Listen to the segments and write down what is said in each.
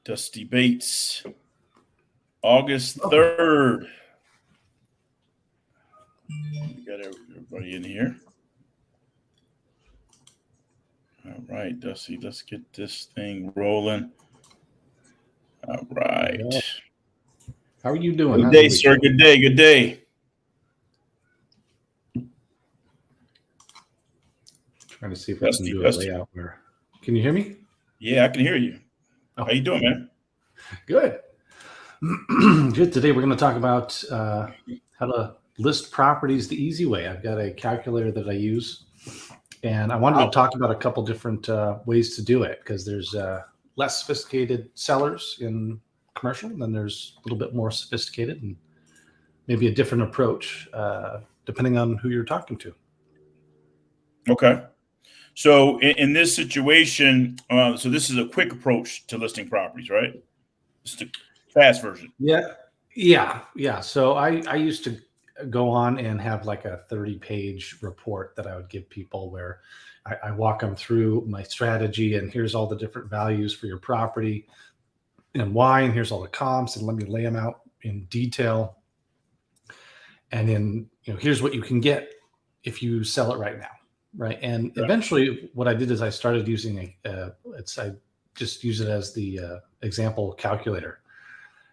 Dusty Bates, August 3rd. We got everybody in here. All right, Dusty, let's get this thing rolling. All right. How are you doing? Good day, sir. Good day. Good day. Trying to see if I can do a layout where. Can you hear me? Yeah, I can hear you. Oh. How you doing, man? Good. Good. Today we're going to talk about how to list properties the easy way. I've got a calculator that I use, and I wanted to talk about a couple different ways to do it, because there's less sophisticated sellers in commercial, and then there's a little bit more sophisticated, and maybe a different approach depending on who you're talking to. Okay. So in this situation, so this is a quick approach to listing properties, right? Just a fast version. Yeah. So I used to go on and have like a 30-page report that I would give people, where I walk them through my strategy, and here's all the different values for your property and why, and here's all the comps, and let me lay them out in detail. And then, here's what you can get if you sell it right now. Right. And eventually what I did is I started using I just use it as the example calculator,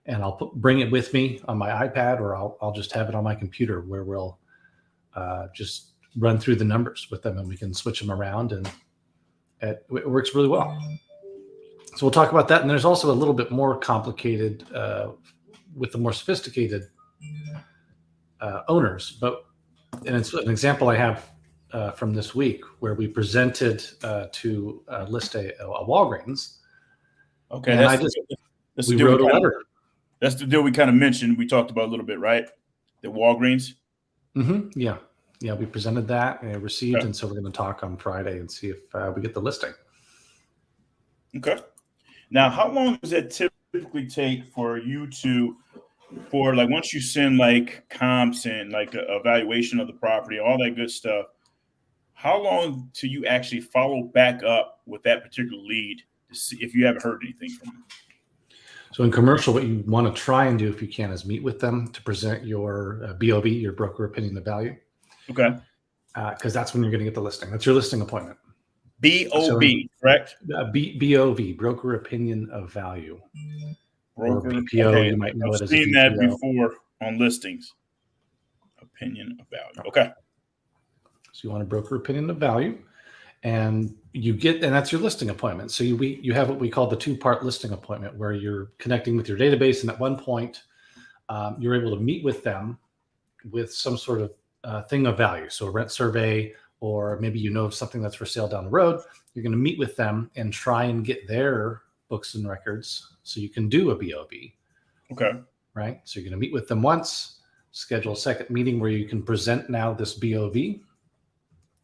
and I'll bring it with me on my iPad, or I'll just have it on my computer, where we'll just run through the numbers with them, and we can switch them around, and it works really well. So we'll talk about that. And there's also a little bit more complicated with the more sophisticated owners. And it's an example I have from this week, where we presented to list a Walgreens. Okay, and we wrote a letter. That's the deal we kind of mentioned. We talked about a little bit, right? The Walgreens. Mm-hmm. Yeah. We presented that and received, and so we're going to talk on Friday and see if we get the listing. Okay. Now, how long does that typically take for you like once you send like comps and like a evaluation of the property, all that good stuff? How long till you actually follow back up with that particular lead to see if you haven't heard anything from them? So in commercial, what you want to try and do, if you can, is meet with them to present your BOV, your broker opinion of value. Okay. Because that's when you're going to get the listing. That's your listing appointment. BOV, correct? BOV, broker opinion of value. Broker, or BPO, okay. You might know it as a BPO. I've seen that before on listings. Opinion of value. Okay. So you want a broker opinion of value, and that's your listing appointment. So you have what we call the 2-part listing appointment, where you're connecting with your database, and at one point you're able to meet with them with some sort of thing of value. So a rent survey, or maybe of something that's for sale down the road. You're going to meet with them and try and get their books and records so you can do a BOV. Okay. Right. So you're going to meet with them once, schedule a second meeting where you can present now this BOV.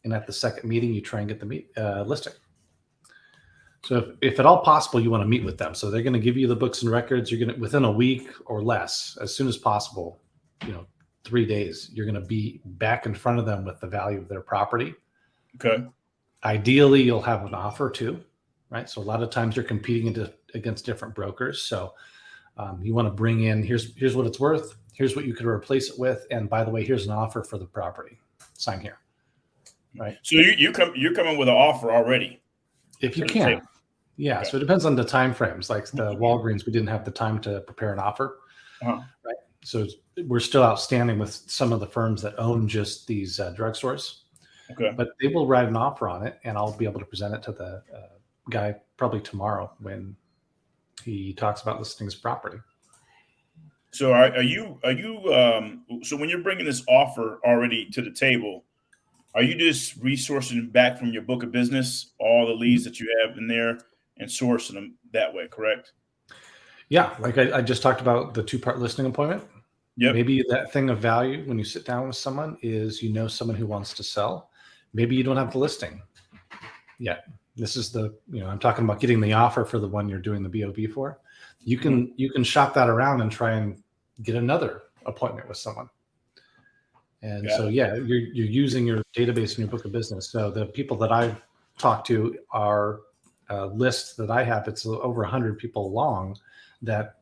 And at the second meeting, you try and get the listing. So if at all possible, you want to meet with them. So they're going to give you the books and records. You're going to, within a week or less, as soon as possible, 3 days, you're going to be back in front of them with the value of their property. Okay. Ideally, you'll have an offer too, right? So a lot of times you're competing against different brokers. So you want to bring in, here's what it's worth. Here's what you could replace it with. And by the way, here's an offer for the property. Sign here. Right. So you're coming with an offer already, if you can. Yeah. Okay. So it depends on the time frames. Like the Walgreens, we didn't have the time to prepare an offer. Right. So we're still outstanding with some of the firms that own just these drugstores. Okay. But they will write an offer on it, and I'll be able to present it to the guy probably tomorrow when he talks about listing his property. So are you so when you're bringing this offer already to the table, are you just resourcing back from your book of business all the leads that you have in there and sourcing them that way, correct? Yeah, like I just talked about the 2-part listing appointment. Yep. Maybe that thing of value when you sit down with someone is someone who wants to sell. Maybe you don't have the listing yet. This is I'm talking about getting the offer for the one you're doing the BOV for. You can shop that around and try and get another appointment with someone. And so, you're using your database and your book of business. So the people that I've talked to are list that I have, it's over 100 people long that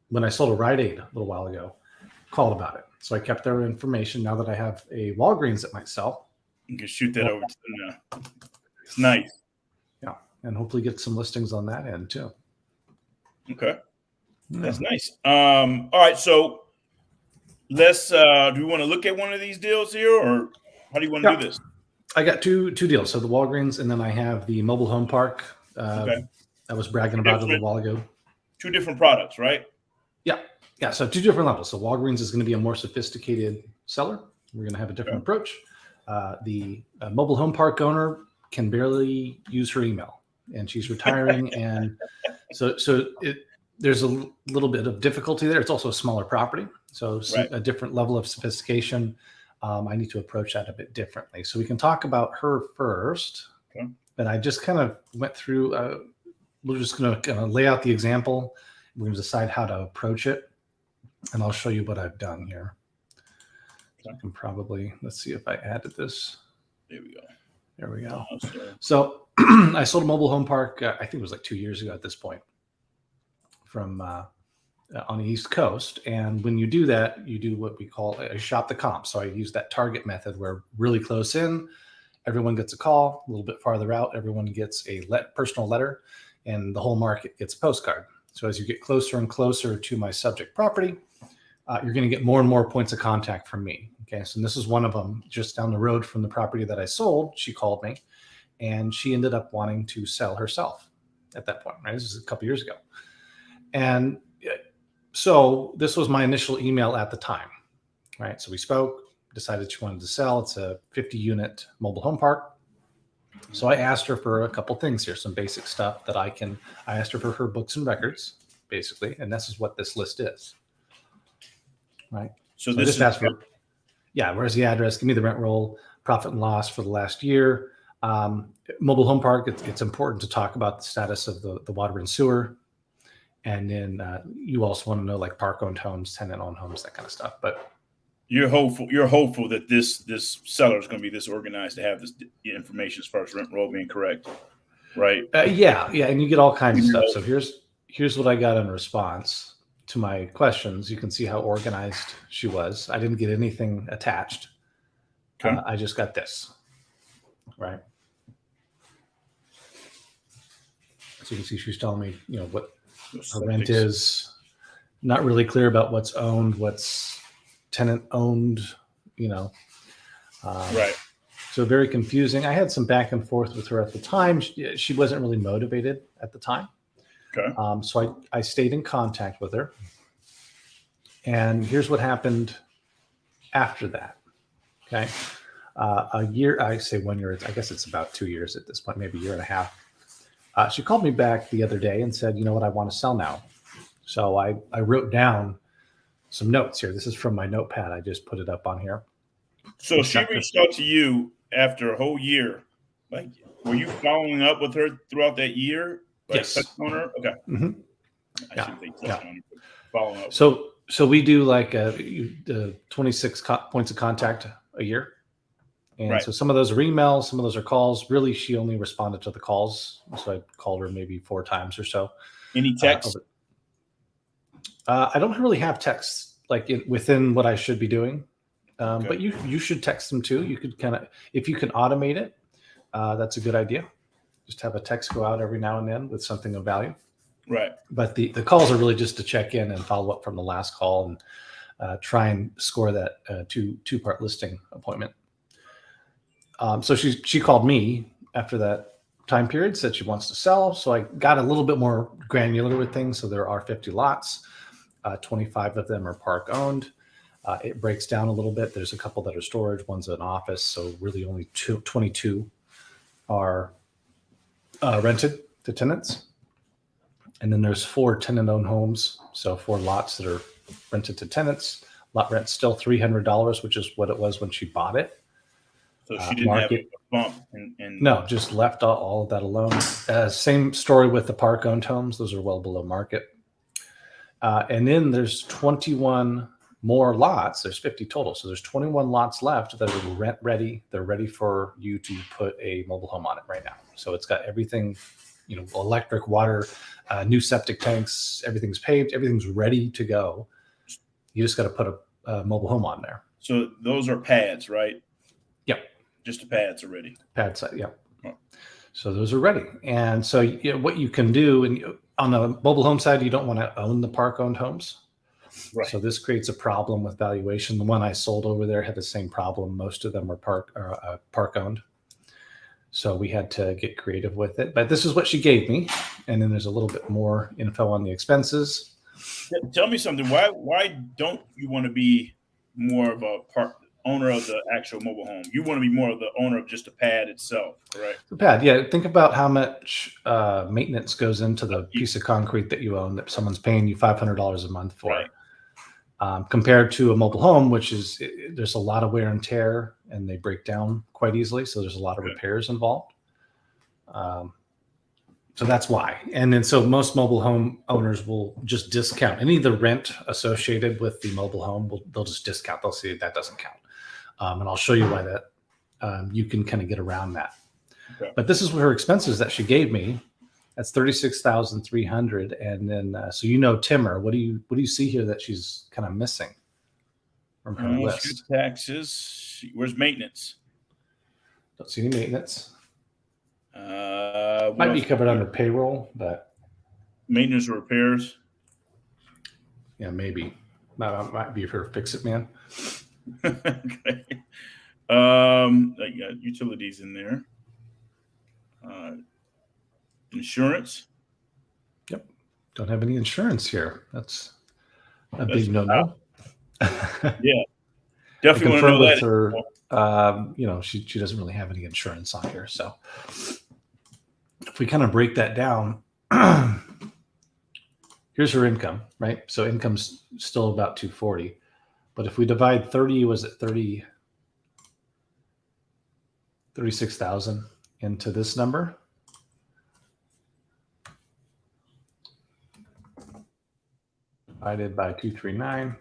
when I sold a Rite Aid a little while ago, called about it. So I kept their information. Now that I have a Walgreens that might sell, You can shoot that over to them now. It's nice. Yeah, and hopefully get some listings on that end too. Okay, that's nice. All right, so let's. Do we want to look at one of these deals here, or how do you want to do this? I got two deals. So the Walgreens, and then I have the mobile home park. I was bragging about it a little while ago. Two different products, right? Yeah. So two different levels. So Walgreens is going to be a more sophisticated seller. We're going to have a different approach. The mobile home park owner can barely use her email, and she's retiring, and so there's a little bit of difficulty there. It's also a smaller property, so a different level of sophistication. I need to approach that a bit differently. So we can talk about her first. Okay. But I just kind of went through. We're just going to lay out the example. We're going to decide how to approach it. And I'll show you what I've done here. So I can probably, let's see if I added this. There we go. There we go. Awesome. So I sold a mobile home park, I think it was like 2 years ago at this point, from on the East Coast. And when you do that, you do what we call a shop the comp. So I use that target method where really close in, everyone gets a call, a little bit farther out, everyone gets a personal letter, and the whole market gets a postcard. So as you get closer and closer to my subject property, you're going to get more and more points of contact from me. Okay, so this is one of them just down the road from the property that I sold. She called me, and she ended up wanting to sell herself at that point. Right, this is a couple years ago, and so this was my initial email at the time. Right, so we spoke, decided she wanted to sell. It's a 50-unit mobile home park. So I asked her for a couple things here, some basic stuff that I asked her for her books and records, basically, and this is what this list is. Right. So this just asked for, where's the address? Give me the rent roll, profit and loss for the last year. Mobile home park, it's important to talk about the status of the water and sewer. And then you also want to know like park-owned homes, tenant-owned homes, that kind of stuff. But you're hopeful that this seller is going to be this organized to have this information as far as rent roll being correct, right? Yeah, and you get all kinds of stuff. So here's what I got in response to my questions. You can see how organized she was. I didn't get anything attached. Okay. I just got this, right? So you can see she's telling me, what her rent is. Not really clear about what's owned, what's tenant owned, right. So very confusing. I had some back and forth with her at the time. She wasn't really motivated at the time. Okay. So I stayed in contact with her. And here's what happened after that. Okay. A year, I say 1 year, I guess it's about 2 years at this point, maybe a year and a half. She called me back the other day and said, you know what, I want to sell now. So I wrote down some notes here. This is from my notepad. I just put it up on here. So she reached out to you after a whole year. Like, were you following up with her throughout that year? Like, yes. On her? Okay. Mm-hmm. I should think following up. So we do like 26 points of contact a year. And right. So some of those are emails, some of those are calls. Really, she only responded to the calls. So I called her maybe 4 times or so. Any texts? I don't really have texts within what I should be doing. Okay. But you should text them too. You could if you can automate it, that's a good idea. Just have a text go out every now and then with something of value. Right. But the calls are really just to check in and follow up from the last call and try and score that two-part listing appointment. So she called me after that time period, said she wants to sell. So I got a little bit more granular with things. So there are 50 lots, 25 of them are park owned. It breaks down a little bit. There's a couple that are storage, one's an office. So really only 22 are rented to tenants. And then there's 4 tenant-owned homes. So 4 lots that are rented to tenants. Lot rent's still $300, which is what it was when she bought it. So she didn't have a bump. No, just left all of that alone. Same story with the park-owned homes. Those are well below market. And then there's 21 more lots. There's 50 total. So there's 21 lots left that are rent ready. They're ready for you to put a mobile home on it right now. So it's got everything, electric, water, new septic tanks, everything's paved, everything's ready to go. You just got to put a mobile home on there. So those are pads, right? Yep. Just the pads already. Pad site, yep. Oh. So those are ready. And so what you can do, and on the mobile home side, you don't want to own the park-owned homes. Right. So this creates a problem with valuation. The one I sold over there had the same problem. Most of them were park-owned. So we had to get creative with it. But this is what she gave me. And then there's a little bit more info on the expenses. Tell me something. Why don't you want to be more of a owner of the actual mobile home? You want to be more of the owner of just the pad itself, correct? The pad, yeah. Think about how much maintenance goes into the piece of concrete that you own that someone's paying you $500 a month for. Right. Compared to a mobile home, which is there's a lot of wear and tear, and they break down quite easily. So there's a lot of repairs involved. So that's why. And then so most mobile home owners will just discount any of the rent associated with the mobile home. They'll just discount. They'll say that doesn't count. And I'll show you why that you can kind of get around that. Okay. But this is her expenses that she gave me. That's $36,300, and then so Timmer. What do you see here that she's kind of missing from her list? Taxes. Where's maintenance? Don't see any maintenance. Might be covered under payroll, but maintenance or repairs. Yeah, maybe. Might be her fix-it man. Okay. I got utilities in there. Insurance. Yep. Don't have any insurance here. That's a big no-no. Yeah. Definitely want to know with that. Her, she doesn't really have any insurance on here. So if we kind of break that down, here's her income, right? So income's still about 240. But if we divide 36,000 into this number, divided by 239,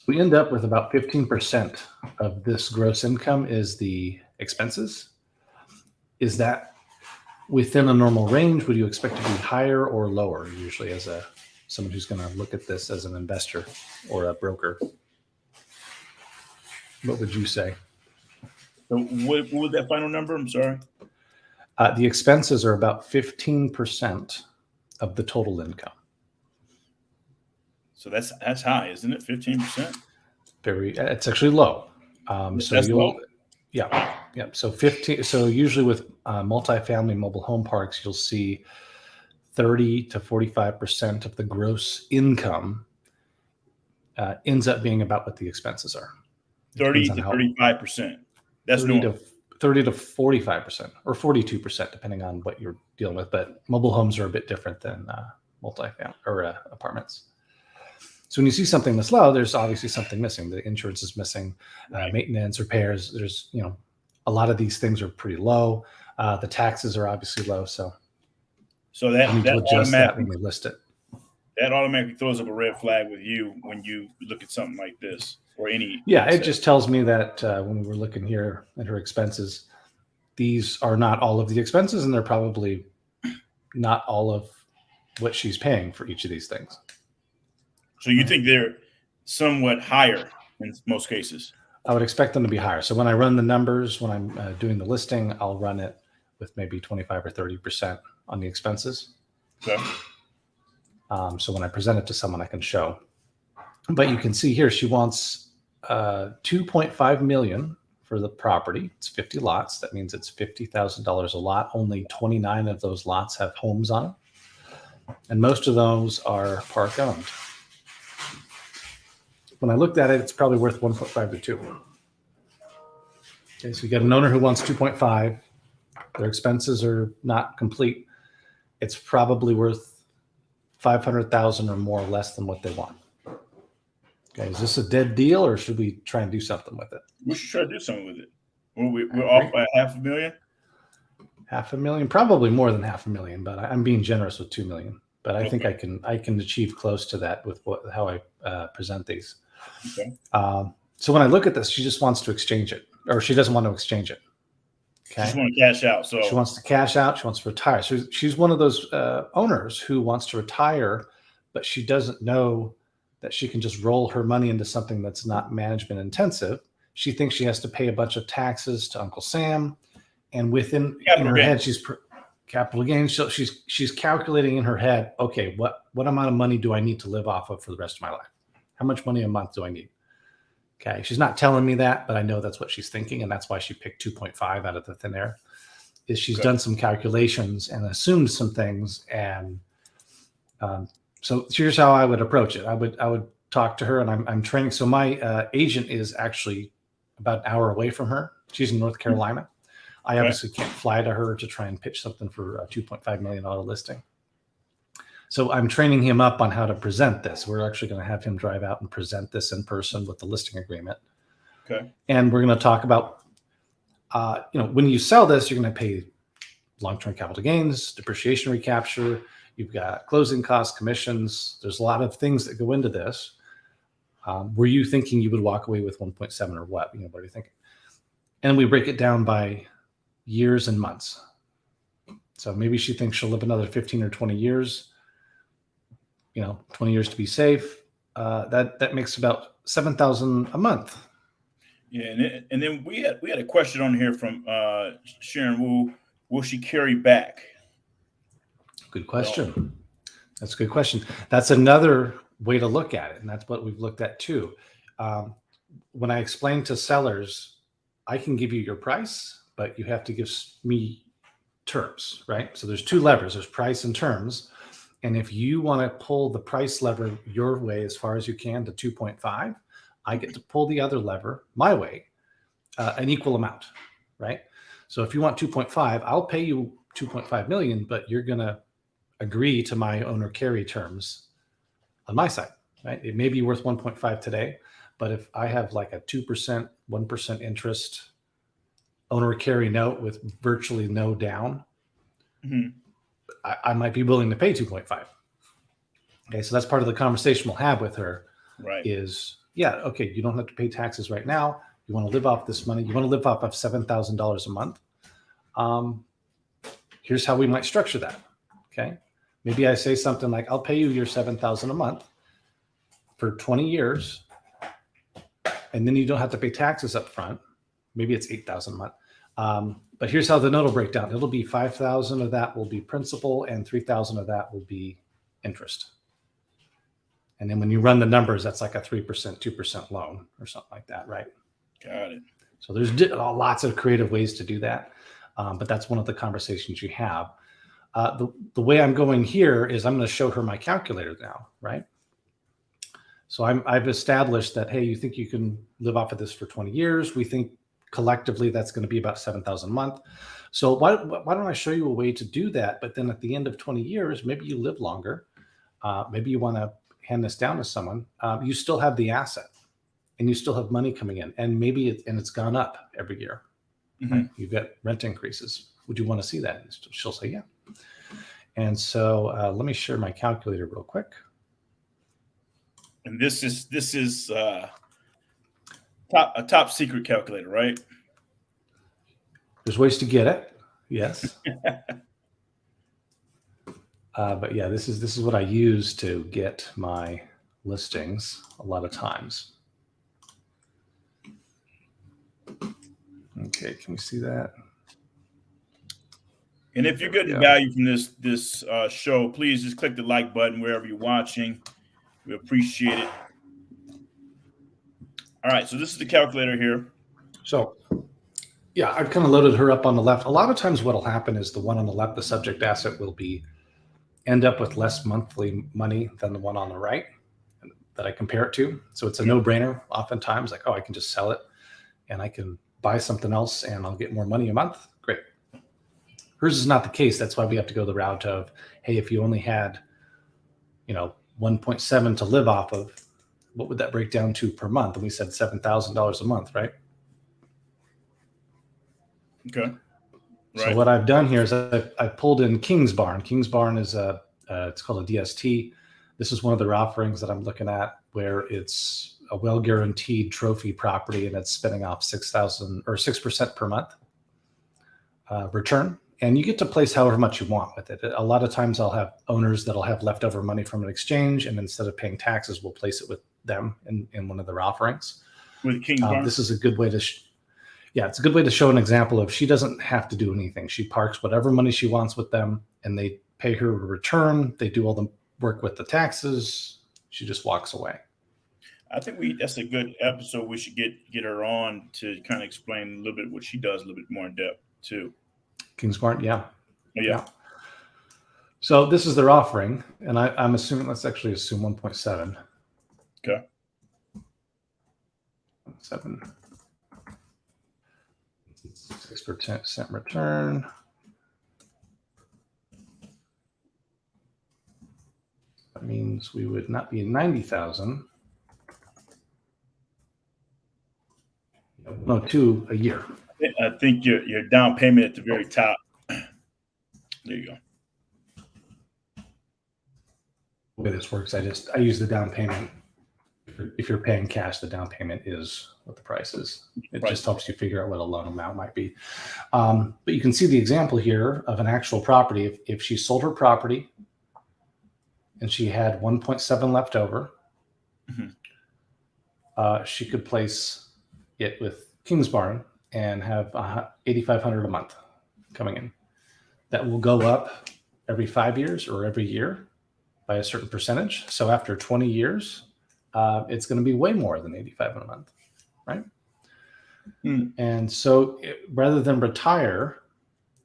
we end up with about 15% of this gross income is the expenses. Is that within a normal range? Would you expect to be higher or lower, usually, as someone who's going to look at this as an investor or a broker? What would you say? So what was that final number? I'm sorry. The expenses are about 15% of the total income. So that's high, isn't it? 15%. It's actually low. That's low. Yeah. So 15. So usually with multifamily mobile home parks, you'll see 30 to 45% of the gross income ends up being about what the expenses are. 30 to 35%. That's 30 to 45% or 42%, depending on what you're dealing with. But mobile homes are a bit different than multifamily or apartments. So when you see something that's low, there's obviously something missing. The insurance is missing, maintenance, repairs. There's, a lot of these things are pretty low. The taxes are obviously low. So that adjust that when we list it. That automatically throws up a red flag with you when you look at something like this or any. Yeah, it just tells me that when we were looking here at her expenses, these are not all of the expenses, and they're probably not all of what she's paying for each of these things. So you think they're somewhat higher in most cases? I would expect them to be higher. So when I run the numbers, when I'm doing the listing, I'll run it with maybe 25 or 30% on the expenses. Okay. So when I present it to someone, I can show. But you can see here, she wants $2.5 million for the property. It's 50 lots. That means it's $50,000 a lot. Only 29 of those lots have homes on them. And most of those are park owned. When I looked at it, it's probably worth 1.5 to 2. Okay, so you got an owner who wants 2.5. Their expenses are not complete. It's probably worth 500,000 or more less than what they want. Okay, is this a dead deal, or should we try and do something with it? We should try to do something with it. We're off by $500,000. $500,000, probably more than $500,000, but I'm being generous with $2 million. but I think I can achieve close to that with how I present these. Okay. So when I look at this, she just wants to exchange it, or she doesn't want to exchange it. Okay. She just want to cash out. So she wants to cash out. She wants to retire. So she's one of those owners who wants to retire, but she doesn't know that she can just roll her money into something that's not management intensive. She thinks she has to pay a bunch of taxes to Uncle Sam, and within in her head, she's capital gains. So she's calculating in her head, okay, what amount of money do I need to live off of for the rest of my life? How much money a month do I need? Okay, she's not telling me that, but I know that's what she's thinking, and that's why she picked 2.5 out of the thin air. Is she's done some calculations and assumed some things, and so here's how I would approach it. I would talk to her, and I'm training. So my agent is actually about an hour away from her. She's in North Carolina. I obviously can't fly to her to try and pitch something for a $2.5 million listing. So I'm training him up on how to present this. We're actually going to have him drive out and present this in person with the listing agreement. Okay. And we're going to talk about, when you sell this, you're going to pay long-term capital gains, depreciation recapture. You've got closing costs, commissions. There's a lot of things that go into this. Were you thinking you would walk away with 1.7 or what? What are you thinking? And we break it down by years and months. So maybe she thinks she'll live another 15 or 20 years. 20 years to be safe. That makes about $7,000 a month. Yeah, and then we had a question on here from Sharon Wu. Will she carry back? Good question. That's a good question. That's another way to look at it, and that's what we've looked at too. When I explain to sellers, I can give you your price, but you have to give me terms, right? So there's two levers. There's price and terms. And if you want to pull the price lever your way as far as you can to 2.5, I get to pull the other lever my way, an equal amount, right? So if you want 2.5, I'll pay you 2.5 million, but you're going to agree to my owner carry terms on my side, right? It may be worth 1.5 today, but if I have like a 2%, 1% interest owner carry note with virtually no down, I might be willing to pay 2.5. Okay, so that's part of the conversation we'll have with her. Right. Is okay, you don't have to pay taxes right now. You want to live off this money. You want to live off of $7,000 a month. Here's how we might structure that. Okay, maybe I say something like, "I'll pay you your $7,000 a month for 20 years, and then you don't have to pay taxes up front. Maybe it's $8,000 a month." But here's how the note will break down. It'll be $5,000 of that will be principal, and $3,000 of that will be interest. And then when you run the numbers, that's like a 3%, 2% loan or something like that, right? Got it. So there's lots of creative ways to do that, but that's one of the conversations you have. The way I'm going here is I'm going to show her my calculator now, right? So I've established that, hey, you think you can live off of this for 20 years. We think collectively that's going to be about $7,000 a month. So why don't I show you a way to do that? But then at the end of 20 years, maybe you live longer. Maybe you want to hand this down to someone. You still have the asset and you still have money coming in, and maybe it's gone up every year. Right? You've got rent increases. Would you want to see that? She'll say, yeah. And so let me share my calculator real quick. And this is a top secret calculator, right? There's ways to get it. Yes. But yeah, this is what I use to get my listings a lot of times. Okay, can we see that? And if you're getting value from this show, please just click the like button wherever you're watching. We appreciate it. All right, so this is the calculator here. So yeah, I've kind of loaded her up on the left. A lot of times what'll happen is the one on the left, the subject asset, will end up with less monthly money than the one on the right that I compare it to. So it's a no-brainer oftentimes, like, oh, I can just sell it and I can buy something else and I'll get more money a month. Great. Hers is not the case. That's why we have to go the route of, hey, if you only had, 1.7 to live off of, what would that break down to per month? And we said $7,000 a month, right? Okay. Right. So what I've done here is I've pulled in King's Barn. King's Barn is a It's called a DST. This is one of their offerings that I'm looking at, where it's a well-guaranteed trophy property, and it's spinning off 6% per month return. And you get to place however much you want with it. A lot of times I'll have owners that'll have leftover money from an exchange, and instead of paying taxes, we'll place it with them in one of their offerings. With King This is a good way to, it's a good way to show an example of she doesn't have to do anything. She parks whatever money she wants with them, and they pay her a return. They do all the work with the taxes. She just walks away. I think that's a good episode. We should get her on to kind of explain a little bit what she does a little bit more in depth too. Kingsbarn, yeah. Yeah. So this is their offering, and I'm assuming, let's actually assume 1.7. Okay. 7. 6% return. That means we would not be 90,000. No, 2 a year. I think your down payment at the very top. There you go. The way this works, I use the down payment. If you're paying cash, the down payment is what the price is. It just helps you figure out what a loan amount might be. But you can see the example here of an actual property. If she sold her property and she had 1.7 left over, she could place it with Kingsbarn and have $8,500 a month coming in. That will go up every 5 years or every year by a certain percentage. So after 20 years, it's going to be way more than $8,500 a month, right? And so rather than retire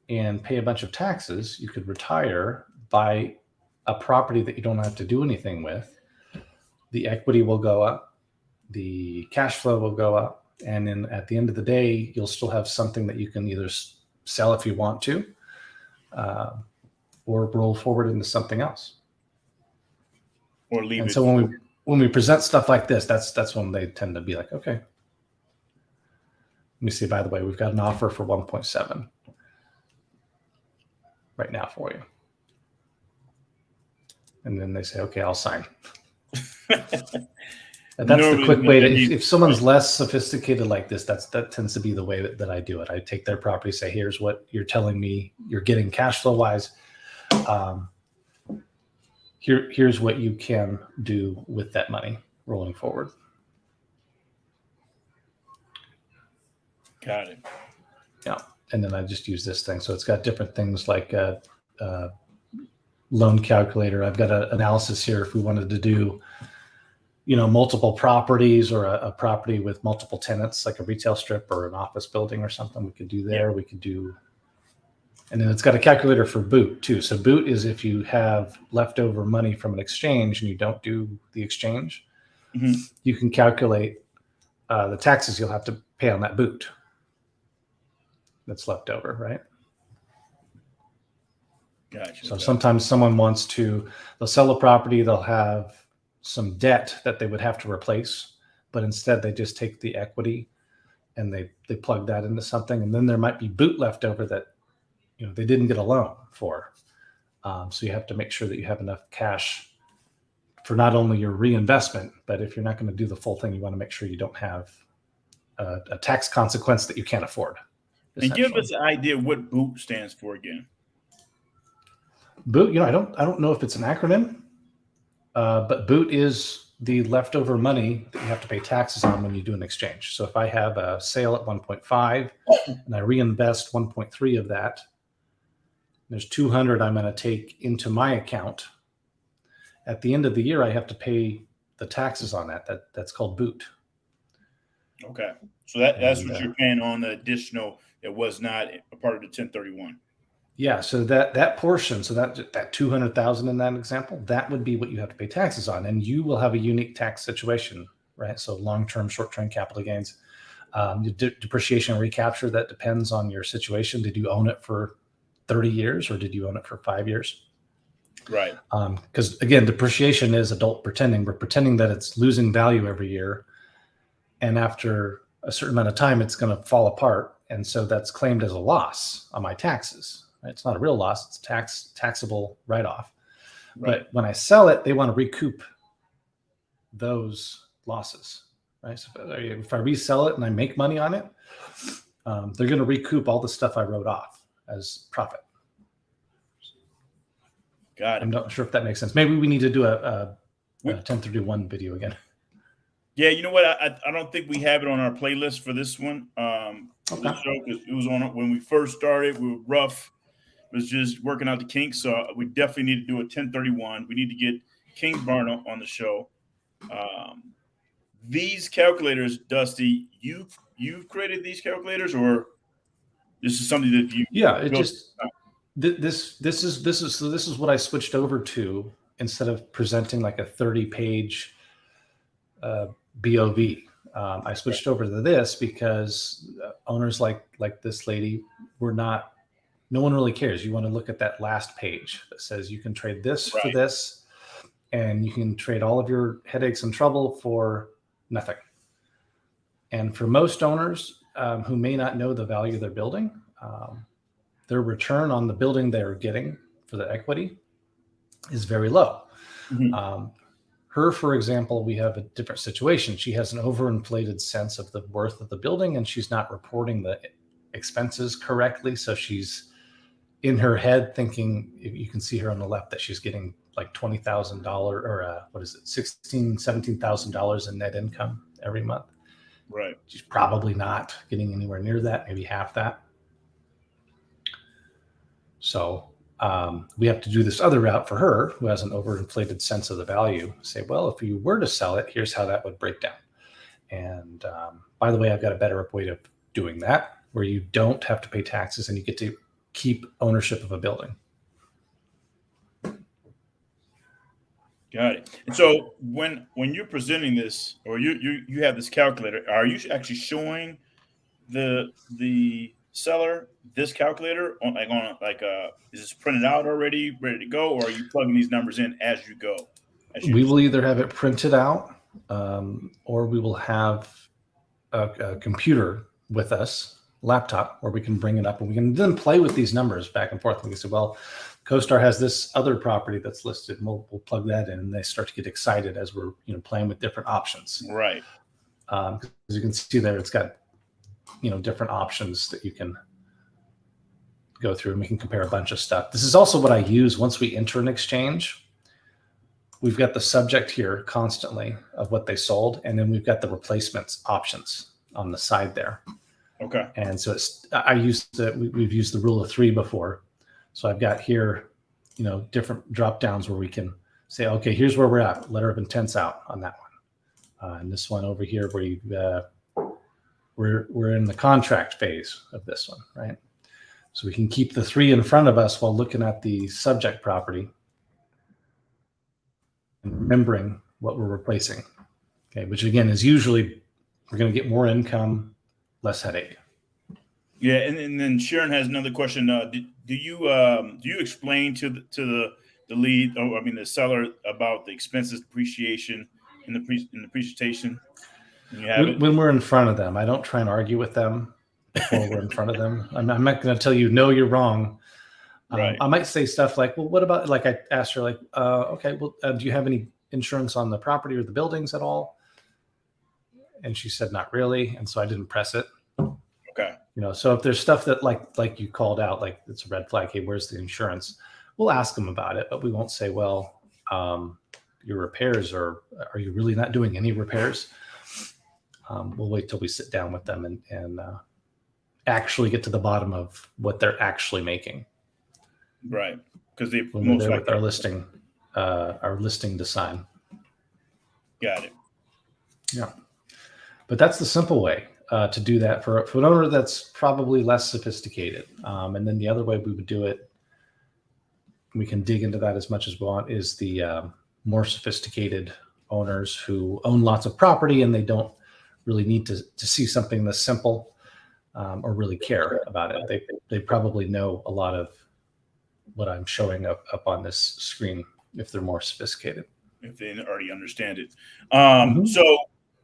and pay a bunch of taxes, you could retire, buy a property that you don't have to do anything with. The equity will go up, the cash flow will go up, and then at the end of the day, you'll still have something that you can either sell if you want to, or roll forward into something else, or leave. And it. so when we present stuff like this, that's when they tend to be like, okay. Let me see. By the way, we've got an offer for 1.7 right now for you, and then they say, okay, I'll sign. And that's the quick way to, if someone's less sophisticated like this, that tends to be the way that I do it. I take their property, say, here's what you're telling me you're getting cash flow wise. Here's what you can do with that money rolling forward. Got it. Yeah. And then I just use this thing. So it's got different things like a loan calculator. I've got an analysis here if we wanted to do, multiple properties or a property with multiple tenants, like a retail strip or an office building or something. We could do there. Yeah. We could do, and then it's got a calculator for boot too. So boot is if you have leftover money from an exchange and you don't do the exchange, you can calculate the taxes you'll have to pay on that boot that's left over, right? Gotcha. So sometimes someone they'll sell a property, they'll have some debt that they would have to replace, but instead they just take the equity and they plug that into something, and then there might be boot left over that they didn't get a loan for. So you have to make sure that you have enough cash for not only your reinvestment, but if you're not going to do the full thing, you want to make sure you don't have a tax consequence that you can't afford. And give us an idea what boot stands for again. Boot, I don't know if it's an acronym, but boot is the leftover money that you have to pay taxes on when you do an exchange. So if I have a sale at 1.5 and I reinvest 1.3 of that, there's 200 I'm going to take into my account. At the end of the year, I have to pay the taxes on that. That's called boot. Okay. So that's what you're paying on the additional that was not a part of the 1031. Yeah. So that portion, so that 200,000 in that example, that would be what you have to pay taxes on, and you will have a unique tax situation, right? So long-term, short-term capital gains, depreciation and recapture, that depends on your situation. Did you own it for 30 years or did you own it for 5 years? Right. Because again, depreciation is adult pretending. We're pretending that it's losing value every year, and after a certain amount of time, it's going to fall apart, and so that's claimed as a loss on my taxes. Right? It's not a real loss; it's taxable write-off. But when I sell it, they want to recoup those losses, right? So if I resell it and I make money on it, they're going to recoup all the stuff I wrote off as profit. Got it. I'm not sure if that makes sense. Maybe we need to do a 1031 video again. Yeah, you know what? I don't think we have it on our playlist for this one. For this show, because it was on when we first started. We were rough. It was just working out the kinks. So we definitely need to do a 1031. We need to get Kingsbarn on the show. These calculators, Dusty, you've created these calculators, or this is something that you? Yeah, it just this is what I switched over to instead of presenting like a 30-page BOV. I switched over to this because owners like this lady were not. No one really cares. You want to look at that last page that says you can trade this for this, and you can trade all of your headaches and trouble for nothing. And for most owners who may not know the value of their building, their return on the building they're getting for the equity is very low. Mm-hmm. Her, for example, we have a different situation. She has an overinflated sense of the worth of the building, and she's not reporting the expenses correctly. So she's in her head thinking, you can see her on the left, that she's getting like $20,000 or $17,000 in net income every month. Right. She's probably not getting anywhere near that, maybe half that. So we have to do this other route for her, who has an overinflated sense of the value. Say, well, if you were to sell it, here's how that would break down. And by the way, I've got a better way of doing that, where you don't have to pay taxes and you get to keep ownership of a building. Got it. And so when you're presenting this, or you have this calculator, are you actually showing the seller this calculator is this printed out already, ready to go, or are you plugging these numbers in as you go? We will either have it printed out, or we will have a computer with us, laptop, where we can bring it up and we can then play with these numbers back and forth. We can say, well, CoStar has this other property that's listed, and we'll plug that in, and they start to get excited as we're playing with different options. Right. As you can see there, it's got different options that you can go through, and we can compare a bunch of stuff. This is also what I use once we enter an exchange. We've got the subject here constantly of what they sold, and then we've got the replacements options on the side there. Okay. And so we've used the rule of 3 before. So I've got here, different drop downs where we can say, okay, here's where we're at. Letter of intent's out on that one. And this one over here where we're in the contract phase of this one, right? So we can keep the 3 in front of us while looking at the subject property and remembering what we're replacing. Okay, which again is usually we're going to get more income, less headache. Yeah, and then Sharon has another question. Do you explain to the lead, the seller, about the expenses, depreciation in the presentation? When we're in front of them, I don't try and argue with them before we're in front of them. I'm not going to tell you, no, you're wrong. Right. I might say stuff like, well, what about, like I asked her, like, okay, well, do you have any insurance on the property or the buildings at all? And she said, not really. And so I didn't press it. Okay. So if there's stuff that like you called out, like it's a red flag, hey, where's the insurance? We'll ask them about it, but we won't say, well, your repairs are you really not doing any repairs? We'll wait till we sit down with them and actually get to the bottom of what they're actually making. Right. Because they when we're there with our listing to sign. Got it. Yeah. But that's the simple way to do that for an owner that's probably less sophisticated. And then the other way we would do it, we can dig into that as much as we want, is the more sophisticated owners who own lots of property and they don't really need to see something this simple or really care about it. They probably know a lot of what I'm showing up on this screen if they're more sophisticated. If they already understand it. So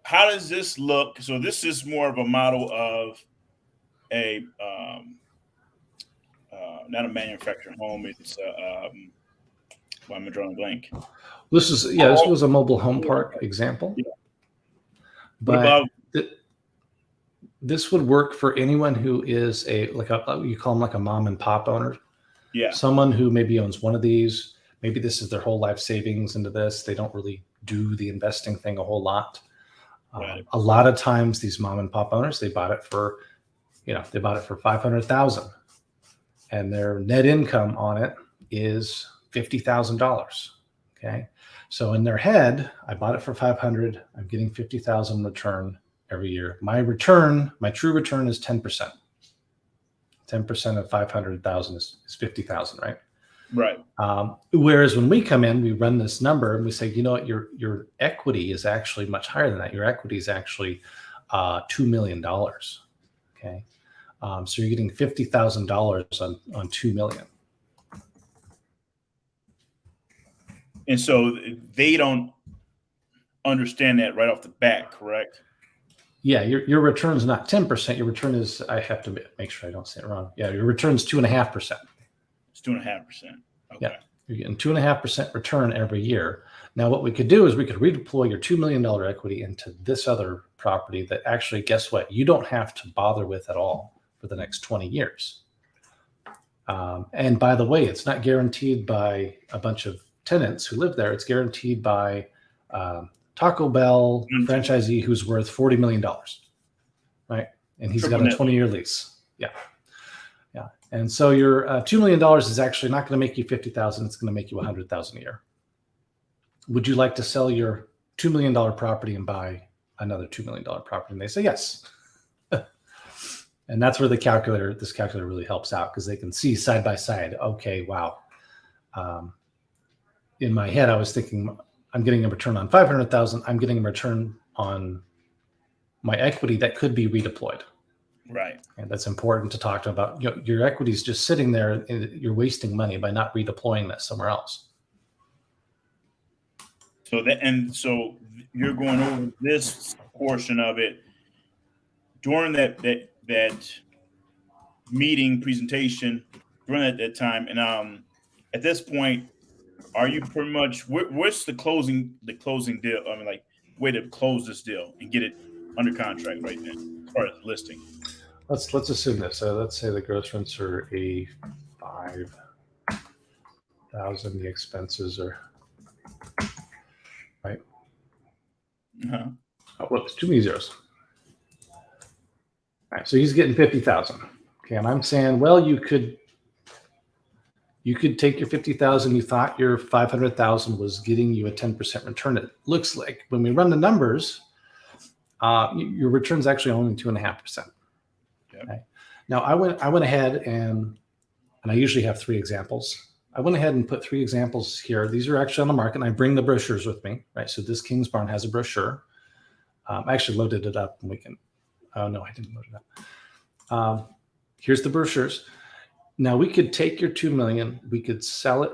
how does this look? So this is more of a model of a not a manufactured home. It's Why am I drawing a blank? This was a mobile home park example. Yeah. What But about this would work for anyone who is you call them like a mom and pop owner. yeah? Someone who maybe owns one of these. Maybe this is their whole life savings into this. They don't really do the investing thing a whole lot. A lot of times, these mom and pop owners, they bought it for $500,000, and their net income on it is $50,000. Okay, so in their head, I bought it for 500. I'm getting 50,000 return every year. My true return is 10%. 10% of 500,000 is 50,000, right? Right. Whereas when we come in, we run this number and we say, you know what, your equity is actually much higher than that. Your equity is actually $2 million. Okay. So you're getting $50,000 on $2 million. And so they don't understand that right off the bat, correct? Yeah, your return is not 10%. Your return is, I have to make sure I don't say it wrong. Yeah, your return is 2.5%. It's 2.5%. Okay. Yeah, you're getting 2.5% return every year. Now, what we could do is we could redeploy your $2 million equity into this other property that actually, guess what? You don't have to bother with at all for the next 20 years. And by the way, it's not guaranteed by a bunch of tenants who live there. It's guaranteed by Taco Bell franchisee who's worth $40 million, right? And he's got a 20-year lease. Yeah. Yeah. And so your $2 million is actually not going to make you 50,000. It's going to make you 100,000 a year. Would you like to sell your $2 million property and buy another $2 million property? And they say yes. And that's where this calculator really helps out, because they can see side by side. Okay, wow. In my head, I was thinking I'm getting a return on 500,000. I'm getting a return on my equity that could be redeployed. Right. And that's important to talk to about. Your equity is just sitting there, and you're wasting money by not redeploying that somewhere else. So you're going over this portion of it during that meeting presentation during that time, and at this point, are you pretty much what's the closing deal? I mean, like, way to close this deal and get it under contract right then, as far as listing. Let's assume this. So let's say the gross rents are $85,000. The expenses are right. Uh-huh. Oh, whoops, too many zeros. All right, so he's getting 50,000. Okay, and I'm saying, well, you could take your 50,000. You thought your 500,000 was getting you a 10% return. It looks like when we run the numbers, your return's actually only 2.5%. Yep. Okay. Now I went ahead and I usually have 3 examples. I went ahead and put 3 examples here. These are actually on the market, and I bring the brochures with me, right? So this King's Barn has a brochure. I actually loaded it up, and we can. Oh no, I didn't load it up. Here's the brochures. Now we could take your $2 million, we could sell it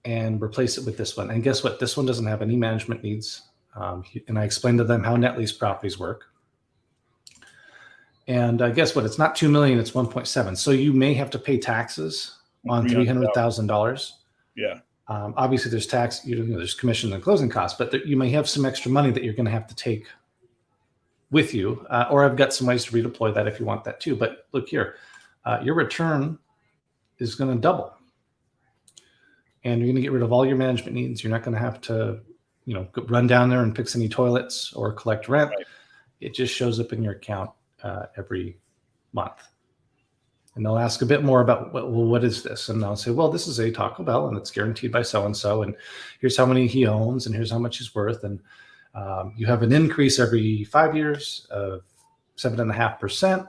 and replace it with this one. And guess what? This one doesn't have any management needs. And I explained to them how net lease properties work. And guess what? It's not $2 million, it's 1.7. So you may have to pay taxes on $300,000. Yeah. Obviously there's tax, there's commission and closing costs, but you may have some extra money that you're going to have to take with you. Or I've got some ways to redeploy that if you want that too. But look here, your return is going to double, and you're going to get rid of all your management needs. You're not going to have to, run down there and fix any toilets or collect rent. Right. It just shows up in your account every month. And they'll ask a bit more about, well, what is this? And I'll say, well, this is a Taco Bell, and it's guaranteed by so-and-so, and here's how many he owns, and here's how much he's worth. And you have an increase every 5 years of 7.5%,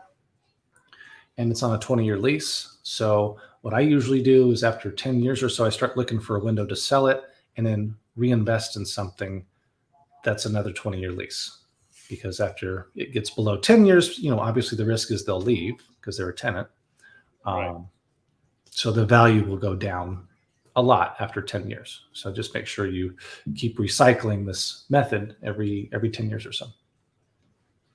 and it's on a 20-year lease. So what I usually do is after 10 years or so, I start looking for a window to sell it and then reinvest in something that's another 20-year lease. Because after it gets below 10 years, obviously the risk is they'll leave because they're a tenant. Right. So the value will go down a lot after 10 years. So just make sure you keep recycling this method every 10 years or so.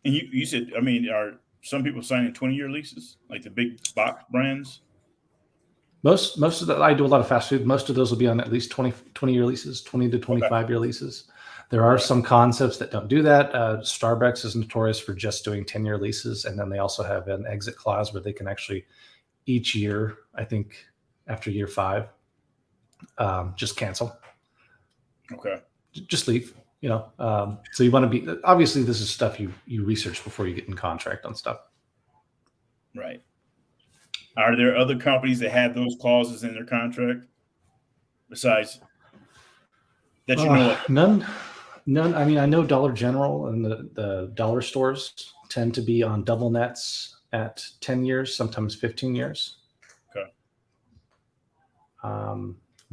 And you said, are some people signing 20-year leases, like the big box brands? Most of the, I do a lot of fast food. Most of those will be on at least 20-year leases, 20 to 25-year leases. There are some concepts that don't do that. Starbucks is notorious for just doing 10-year leases. And then they also have an exit clause where they can actually each year, I think after year 5, just cancel. Okay. Just leave, so you want to be, obviously this is stuff you research before you get in contract on stuff. Right. Are there other companies that have those clauses in their contract besides that you know of? None. I mean, I know Dollar General and the dollar stores tend to be on double nets at 10 years, sometimes 15 years. Okay.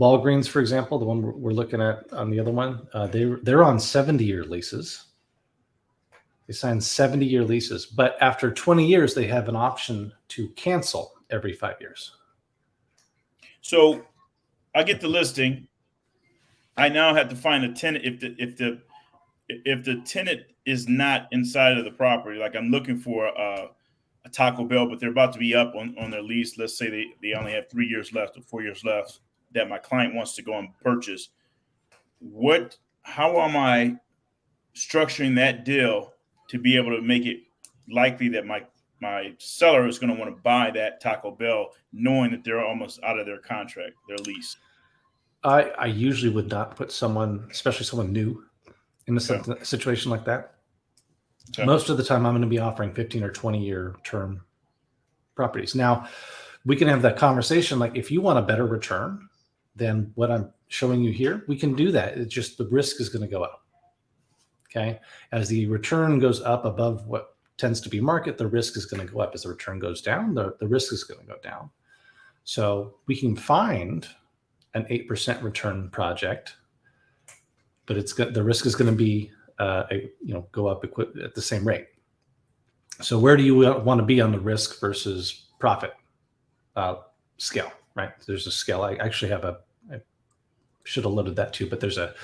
Walgreens, for example, the one we're looking at on the other one, they're on 70-year leases. They sign 70-year leases, but after 20 years, they have an option to cancel every 5 years. So I get the listing. I now have to find a tenant. If the tenant is not inside of the property, like I'm looking for a Taco Bell, but they're about to be up on their lease. Let's say they only have 3 years left or 4 years left that my client wants to go and purchase. How am I structuring that deal to be able to make it likely that my seller is going to want to buy that Taco Bell, knowing that they're almost out of their contract, their lease? I usually would not put someone, especially someone new, in a situation like that. Okay. Most of the time, I'm going to be offering 15 or 20-year term properties. Now, we can have that conversation. Like, if you want a better return than what I'm showing you here, we can do that. It's just the risk is going to go up. Okay. As the return goes up above what tends to be market, the risk is going to go up. As the return goes down, the risk is going to go down. So we can find an 8% return project, but the risk is going to be go up at the same rate. So where do you want to be on the risk versus profit scale? Right? There's a scale. I actually have I should have loaded that too, but there's a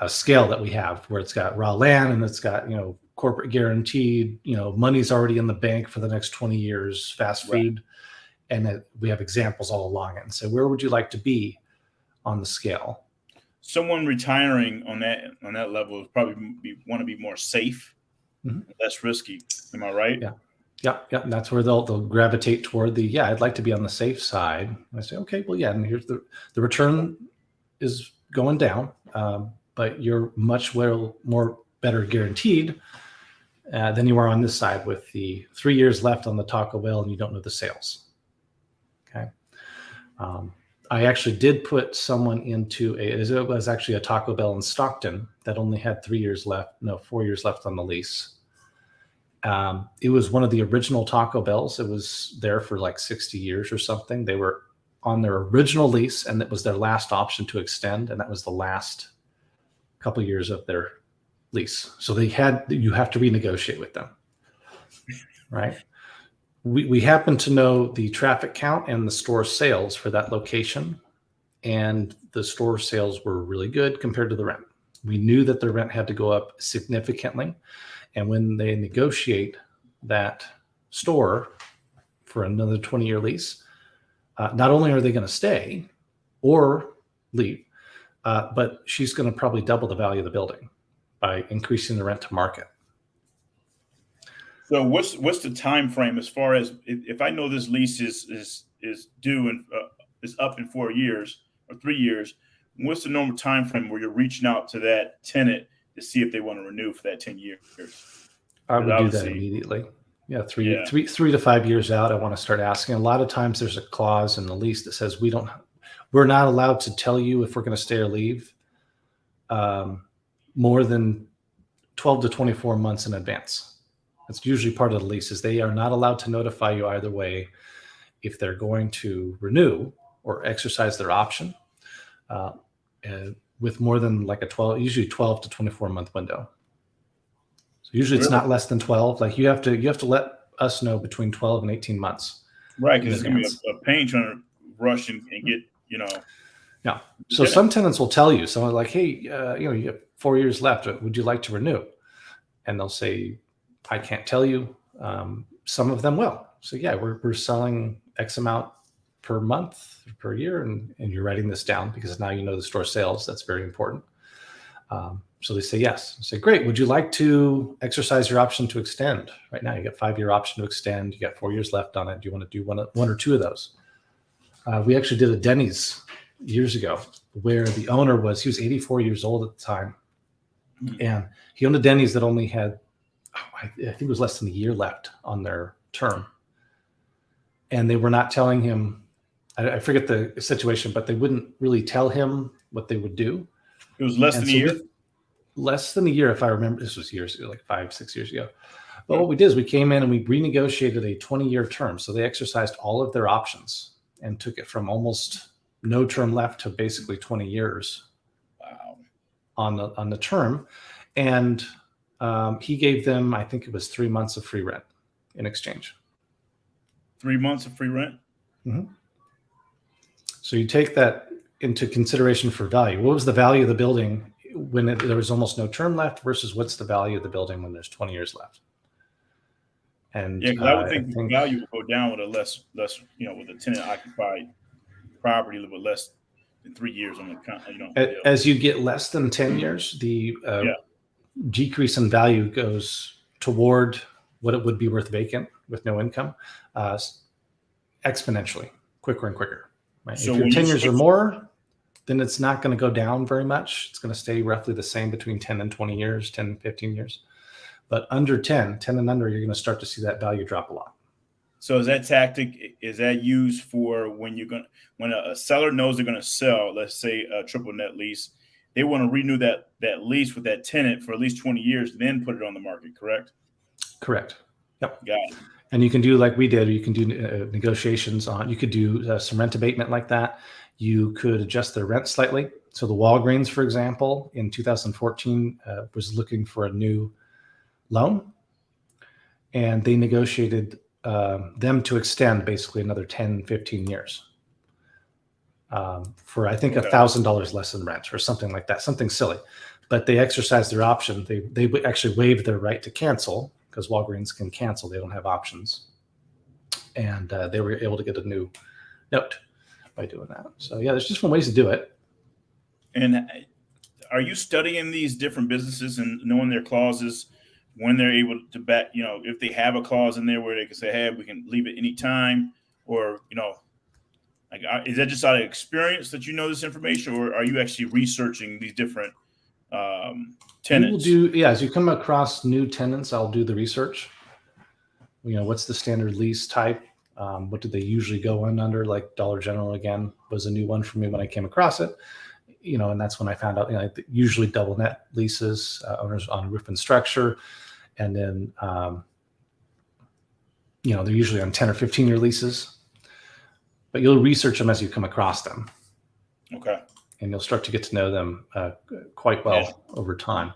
scale that we have where it's got raw land and it's got corporate guaranteed, money's already in the bank for the next 20 years, fast food. Right. And we have examples all along it. And so where would you like to be on the scale? Someone retiring on that level would probably want to be more safe, less risky. Am I right? Yeah. And that's where they'll gravitate toward I'd like to be on the safe side. And I say, okay, well, yeah, and here's the return is going down, but you're much more better guaranteed than you are on this side with the 3 years left on the Taco Bell and you don't know the sales. Okay. I actually did put someone into it was actually a Taco Bell in Stockton that only had 4 years left on the lease. It was one of the original Taco Bells. It was there for like 60 years or something. They were on their original lease and it was their last option to extend. And that was the last couple of years of their lease. So you have to renegotiate with them, right? We happen to know the traffic count and the store sales for that location, and the store sales were really good compared to the rent. We knew that the rent had to go up significantly, and when they negotiate that store for another 20-year lease, not only are they going to stay or leave, but she's going to probably double the value of the building by increasing the rent to market. So what's the time frame as far as if I know this lease is due and is up in 4 years or 3 years? What's the normal time frame where you're reaching out to that tenant to see if they want to renew for that 10 years? I would do that immediately. Yeah, 3 to 5 years out, I want to start asking. A lot of times there's a clause in the lease that says we're not allowed to tell you if we're going to stay or leave more than 12 to 24 months in advance. That's usually part of the lease, is they are not allowed to notify you either way if they're going to renew or exercise their option with more than like usually 12 to 24 month window. So usually it's not less than 12. Like you have to let us know between 12 and 18 months. Right, because it's going to be a pain trying to rush and get, Yeah. So some tenants will tell you, someone like, hey, you have 4 years left. Would you like to renew? And they'll say, I can't tell you. Some of them will. So yeah, we're selling X amount per month, per year, and you're writing this down because now you know the store sales. That's very important. So they say yes. I say, great. Would you like to exercise your option to extend? Right now, you got 5-year option to extend. You got 4 years left on it. Do you want to do one or two of those? We actually did a Denny's years ago where the owner he was 84 years old at the time. And he owned a Denny's that only had, I think it was less than a year left on their term. And they were not telling him, I forget the situation, but they wouldn't really tell him what they would do. It was less than a year? Less than a year, if I remember. This was years ago, like 5-6 years ago. But what we did is we came in and we renegotiated a 20-year term. So they exercised all of their options and took it from almost no term left to basically 20 years. Wow. On the term. And he gave them, I think it was 3 months of free rent in exchange. 3 months of free rent? Mm-hmm. So you take that into consideration for value. What was the value of the building when there was almost no term left versus what's the value of the building when there's 20 years left? And yeah, I would think the value would go down with a less, with a tenant occupied property with less than 3 years on the, As you get less than 10 years, the decrease in value goes toward what it would be worth vacant with no income, exponentially, quicker and quicker. Right? So if you're 10 years or more, then it's not going to go down very much. It's going to stay roughly the same between 10 and 20 years, 10 and 15 years. But under 10 and under, you're going to start to see that value drop a lot. So is that tactic, is that used for when a seller knows they're going to sell, let's say a triple net lease, they want to renew that lease with that tenant for at least 20 years, then put it on the market, correct? Correct. Yep. Got it. And you can do like we did. You can do negotiations on. You could do some rent abatement like that. You could adjust their rent slightly. So the Walgreens, for example, in 2014 was looking for a new loan, and they negotiated them to extend basically another 10, 15 years for I think $1,000 less in rent or something like that, something silly. But they exercised their option. They actually waived their right to cancel because Walgreens can cancel. They don't have options. And they were able to get a new note by doing that. So yeah, there's just different ways to do it. And are you studying these different businesses and knowing their clauses when they're able to back, if they have a clause in there where they can say, hey, we can leave it any time, or, like, is that just out of experience that you know this information, or are you actually researching these different tenants? As you come across new tenants, I'll do the research. What's the standard lease type? What did they usually go in under? Like Dollar General, again, was a new one for me when I came across it. And that's when I found out, usually double net leases, owners on roof and structure. And then, they're usually on 10 or 15-year leases. But you'll research them as you come across them. Okay. And you'll start to get to know them quite well over time.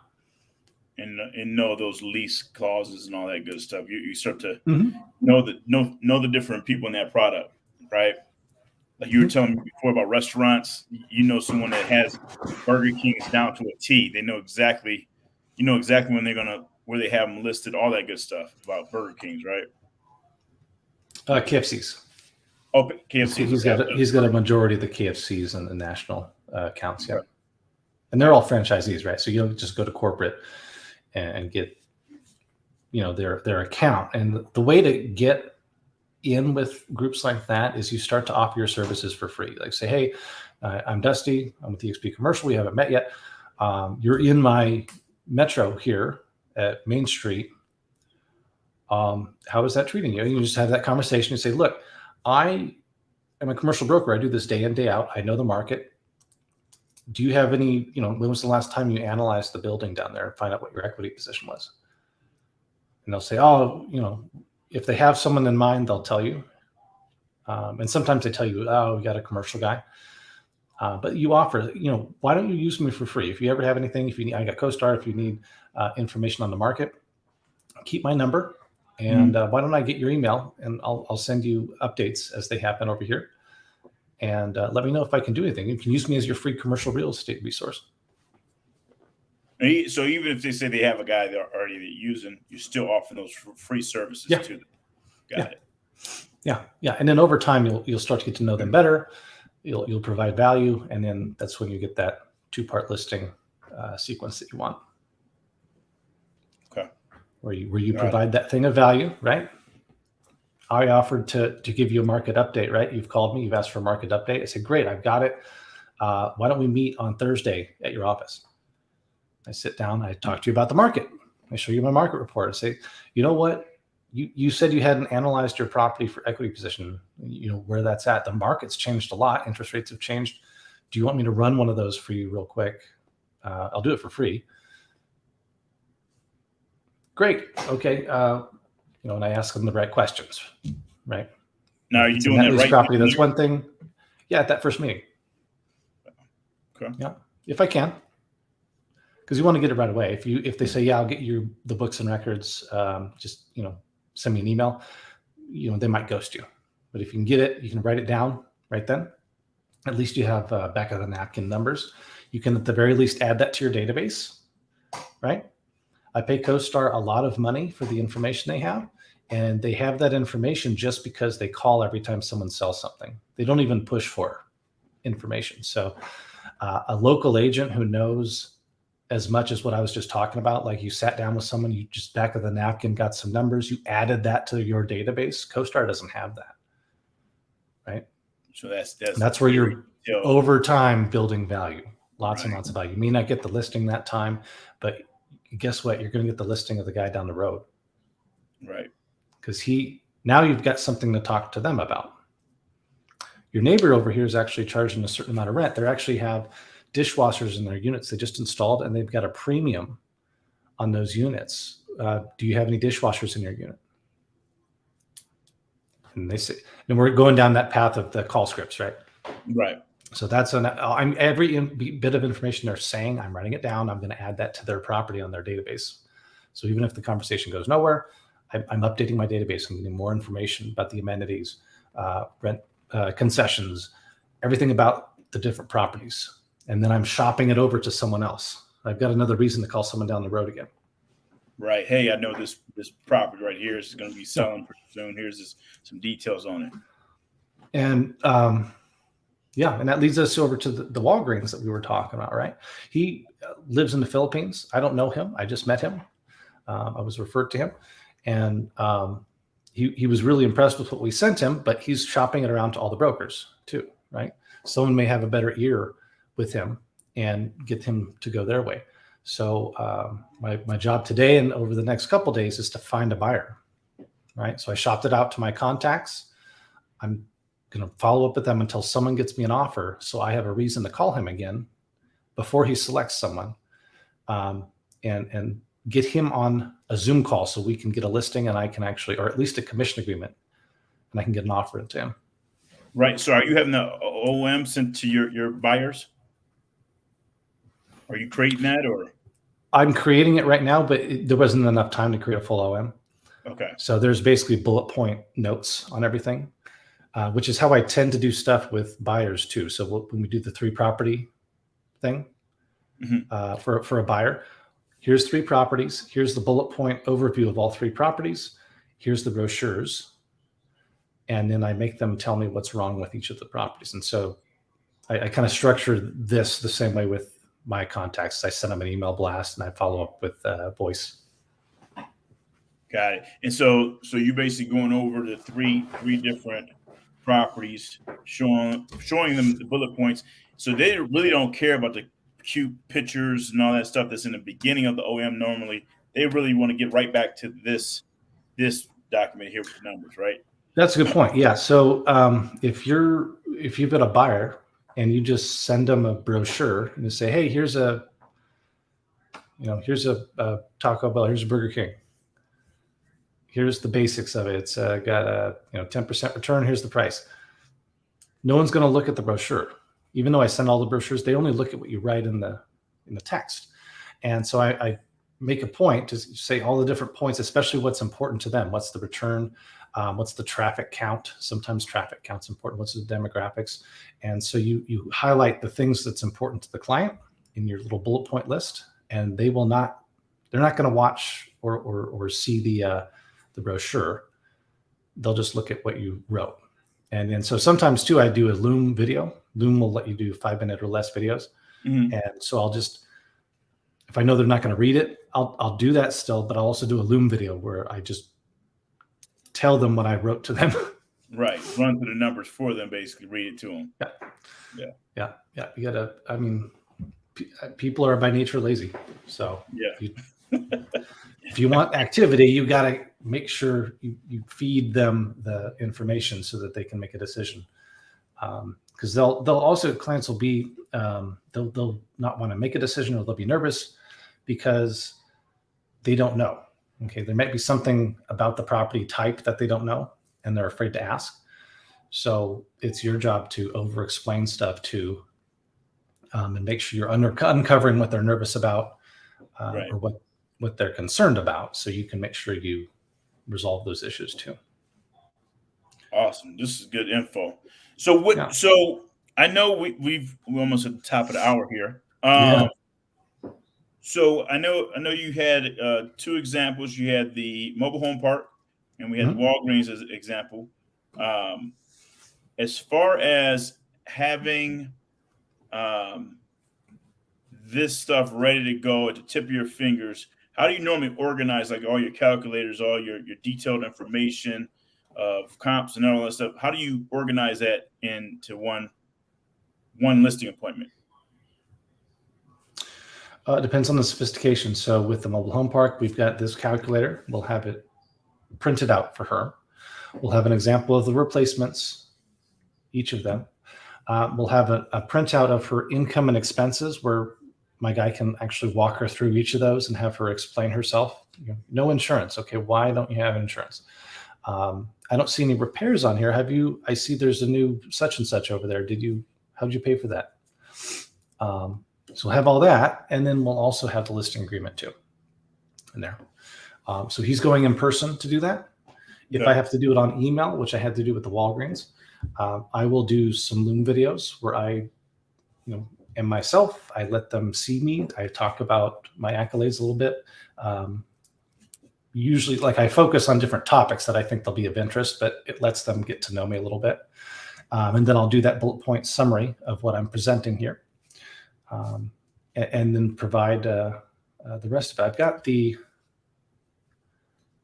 And know those lease clauses and all that good stuff. You start to know the different people in that product, right? Like you were telling me before about restaurants, someone that has Burger King's down to a T. They know exactly, when where they have them listed, all that good stuff about Burger King's, right? KFC's. Oh, KFC. He's got a majority of the KFC's in the national accounts, yeah. And they're all franchisees, right? So you don't just go to corporate and get, their account. And the way to get in with groups like that is you start to offer your services for free. Like say, hey, I'm Dusty. I'm with EXP Commercial. We haven't met yet. You're in my metro here at Main Street. How is that treating you? And you just have that conversation and say, look, I am a commercial broker. I do this day in, day out. I know the market. Do you have any, when was the last time you analyzed the building down there and find out what your equity position was? And they'll say, if they have someone in mind, they'll tell you. And sometimes they tell you, we got a commercial guy. But you offer, why don't you use me for free? If you ever have anything, if you need, I got CoStar, if you need information on the market, keep my number. And why don't I get your email and I'll send you updates as they happen over here. And let me know if I can do anything. You can use me as your free commercial real estate resource. So even if they say they have a guy they're already using, you still offer those free services to them. Got it. Yeah. And then over time, you'll start to get to know them better. You'll provide value, and then that's when you get that 2-part listing sequence that you want. Okay. Where you provide that thing of value, right? I offered to give you a market update, right? You've called me, you've asked for a market update. I said, great, I've got it. Why don't we meet on Thursday at your office? I sit down, I talk to you about the market. I show you my market report. I say, you know what? You said you hadn't analyzed your property for equity position, where that's at. The market's changed a lot. Interest rates have changed. Do you want me to run one of those for you real quick? I'll do it for free. Great. Okay. And I ask them the right questions, right? Now, are you doing that right? Property, that's one thing. Yeah, at that first meeting. Okay. Yeah, if I can. Because you want to get it right away. If they say, yeah, I'll get you the books and records, just send me an email, they might ghost you. But if you can get it, you can write it down right then. At least you have back of the napkin numbers. You can at the very least add that to your database, right? I pay CoStar a lot of money for the information they have, and they have that information just because they call every time someone sells something. They don't even push for information. So a local agent who knows as much as what I was just talking about, like you sat down with someone, you just back of the napkin got some numbers, you added that to your database. CoStar doesn't have that, right? So that's where you're over time building value, lots and lots of value. You may not get the listing that time, but guess what? You're going to get the listing of the guy down the road, right? Because now you've got something to talk to them about. Your neighbor over here is actually charging a certain amount of rent. They actually have dishwashers in their units they just installed, and they've got a premium on those units. Do you have any dishwashers in your unit? And they say, and we're going down that path of the call scripts, right? Right. So that's every bit of information they're saying, I'm writing it down. I'm going to add that to their property on their database. So even if the conversation goes nowhere, I'm updating my database. I'm getting more information about the amenities, rent, concessions, everything about the different properties. And then I'm shopping it over to someone else. I've got another reason to call someone down the road again. Right. Hey, I know this property right here is going to be selling pretty soon. Here's some details on it. And and that leads us over to the Walgreens that we were talking about, right? He lives in the Philippines. I don't know him. I just met him. I was referred to him. And he was really impressed with what we sent him, but he's shopping it around to all the brokers too, right? Someone may have a better ear with him and get him to go their way. So my job today and over the next couple of days is to find a buyer, right? So I shopped it out to my contacts. I'm going to follow up with them until someone gets me an offer, so I have a reason to call him again before he selects someone, and get him on a Zoom call so we can get a listing, and I can actually, or at least a commission agreement, and I can get an offer into him. Right. So are you having the OM sent to your buyers? Are you creating that, or? I'm creating it right now, but there wasn't enough time to create a full OM. Okay. So there's basically bullet point notes on everything, which is how I tend to do stuff with buyers too. So when we do the 3 property thing for a buyer, here's 3 properties. Here's the bullet point overview of all 3 properties. Here's the brochures. And then I make them tell me what's wrong with each of the properties. And so I kind of structure this the same way with my contacts. I send them an email blast and I follow up with voice. Got it. And so you basically going over the three different properties, showing them the bullet points. So they really don't care about the cute pictures and all that stuff that's in the beginning of the OM. Normally, they really want to get right back to this document here with the numbers, right? That's a good point. Yeah. So if you've got a buyer and you just send them a brochure and you say, hey, here's a Taco Bell, here's a Burger King. Here's the basics of it. It's got a 10% return. Here's the price. No one's going to look at the brochure. Even though I send all the brochures, they only look at what you write in the text. And so I make a point to say all the different points, especially what's important to them. What's the return? What's the traffic count? Sometimes traffic count's important. What's the demographics? And so you highlight the things that's important to the client in your little bullet point list, and they're not going to watch or see the brochure. they'll just look at what you wrote. And then so sometimes too, I do a Loom video. Loom will let you do 5-minute or less videos. Mhm. And so I'll just, if I know they're not going to read it, I'll do that still, but I'll also do a Loom video where I just tell them what I wrote to them. Right. Run through the numbers for them, basically read it to them. Yeah. You gotta, I mean, people are by nature lazy. So Yeah. if you want activity, you got to make sure you feed them the information so that they can make a decision. Because they'll also, clients will be, they'll not want to make a decision, or they'll be nervous because they don't know. Okay. There might be something about the property type that they don't know and they're afraid to ask. So it's your job to over explain stuff to, and make sure you're uncovering what they're nervous about, Right. or what they're concerned about, so you can make sure you resolve those issues too. Awesome. This is good info. So what? Yeah. So I know we're almost at the top of the hour here. Yeah. So I know you had 2 examples. You had the mobile home park, and we had the Walgreens as an example. As far as having this stuff ready to go at the tip of your fingers, how do you normally organize like all your calculators, all your detailed information of comps and all that stuff? How do you organize that into one listing appointment? It depends on the sophistication. So with the mobile home park, we've got this calculator. We'll have it printed out for her. We'll have an example of the replacements, each of them. We'll have a printout of her income and expenses, where my guy can actually walk her through each of those and have her explain herself. No insurance. Okay, why don't you have insurance? I don't see any repairs on here. Have you? I see there's a new such and such over there. How did you pay for that? So we'll have all that, and then we'll also have the listing agreement too in there. So he's going in person to do that. If I have to do it on email, which I had to do with the Walgreens, I will do some Loom videos where I, and myself, I let them see me. I talk about my accolades a little bit. Usually, like, I focus on different topics that I think they'll be of interest, but it lets them get to know me a little bit. And then I'll do that bullet point summary of what I'm presenting here, and then provide the rest of it. I've got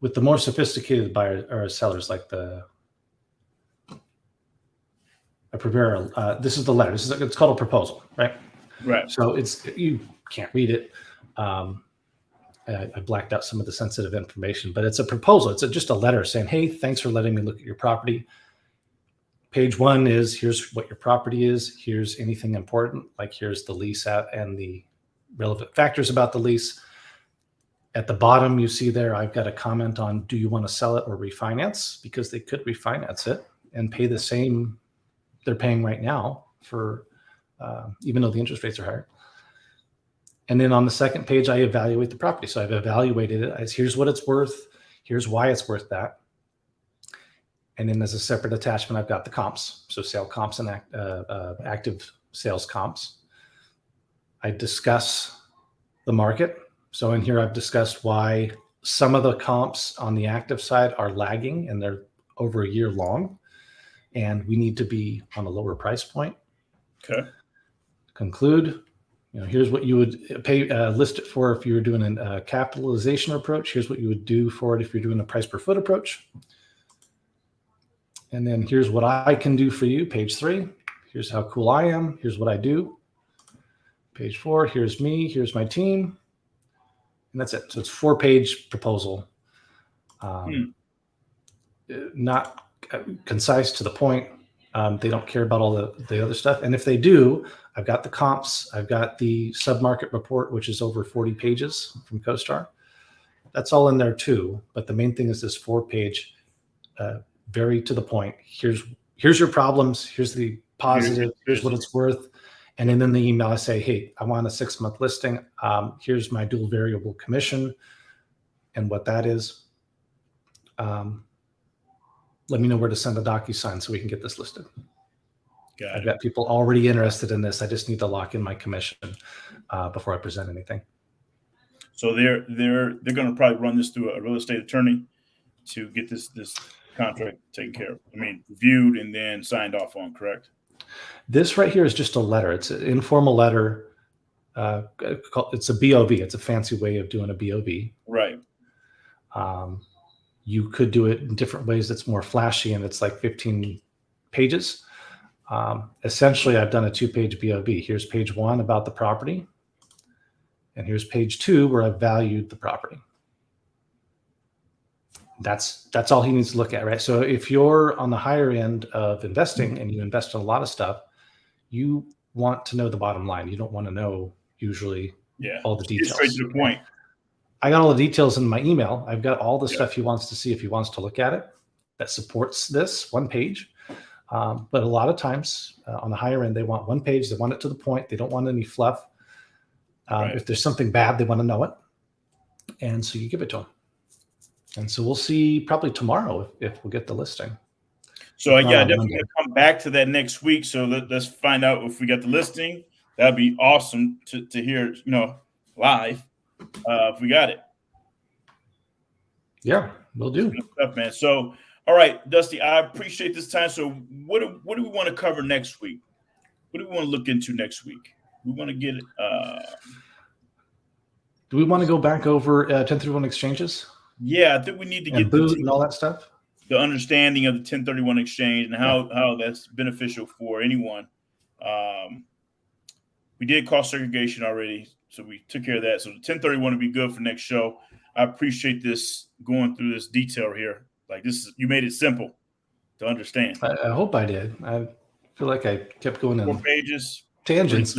with the more sophisticated buyers or sellers, like I prepare. This is the letter. It's called a proposal, right? Right. So you can't read it. I blacked out some of the sensitive information, but it's a proposal. It's just a letter saying, "Hey, thanks for letting me look at your property." Page 1 is, here's what your property is. Here's anything important, like here's the lease and the relevant factors about the lease. At the bottom, you see there, I've got a comment on, do you want to sell it or refinance? Because they could refinance it and pay the same they're paying right now for, even though the interest rates are higher. And then on the second page, I evaluate the property. So I've evaluated it as, here's what it's worth. Here's why it's worth that. And then as a separate attachment, I've got the comps. So sale comps and active sales comps. I discuss the market. So in here, I've discussed why some of the comps on the active side are lagging and they're over a year long, and we need to be on a lower price point. Okay. Conclude. Here's what you would pay list it for if you were doing a capitalization approach. Here's what you would do for it if you're doing a price per foot approach. And then here's what I can do for you. Page 3. Here's how cool I am. Here's what I do. Page 4. Here's me. Here's my team. And that's it. So it's 4-page proposal. Not concise, to the point. They don't care about all the other stuff. And if they do, I've got the comps. I've got the sub-market report, which is over 40 pages from CoStar. That's all in there too. But the main thing is this 4-page, very to the point. Here's your problems. Here's the positive. Here's what it's worth. And then in the email, I say, hey, I want a 6-month listing. Here's my dual variable commission and what that is. Let me know where to send a DocuSign so we can get this listed. I've got people already interested in this. I just need to lock in my commission before I present anything. So they're going to probably run this through a real estate attorney to get this contract taken care of. I mean, reviewed and then signed off on, correct? This right here is just a letter. It's an informal letter. It's a BOV. It's a fancy way of doing a BOV. Right. You could do it in different ways that's more flashy, and it's like 15 pages. Essentially, I've done a 2-page BOV. Here's page 1 about the property, and here's page 2 where I've valued the property. That's all he needs to look at, right? So if you're on the higher end of investing and you invest in a lot of stuff, you want to know the bottom line. You don't want to know usually all the details. Get straight to the point. I got all the details in my email. I've got all the stuff he wants to see if he wants to look at it that supports this 1 page. But a lot of times on the higher end, they want 1 page. They want it to the point. They don't want any fluff. If there's something bad, they want to know it. And so you give it to them. And so we'll see probably tomorrow if we'll get the listing. So definitely gonna come back to that next week. So let's find out if we got the listing. That'd be awesome to hear, live. If we got it. Yeah, we'll do. Good stuff, man. So, all right, Dusty, I appreciate this time. So what do we want to cover next week? What do we want to look into next week? We want to get do we want to go back over 1031 exchanges? Yeah, I think we need to get and all that stuff. The understanding of the 1031 exchange and how that's beneficial for anyone. We did cost segregation already, so we took care of that. So the 1031 would be good for next show. I appreciate this going through this detail here. Like you made it simple to understand. I hope I did. I feel like I kept going 4 in pages, tangents.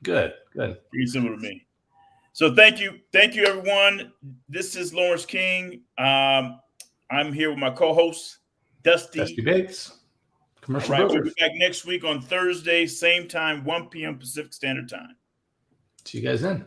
Good. Pretty simple to me. So thank you, everyone. This is Lawrence King. I'm here with my co-host, Dusty Bates. Commercial All right, Broker. we'll be back next week on Thursday, same time, 1 p.m. Pacific Standard Time. See you guys then.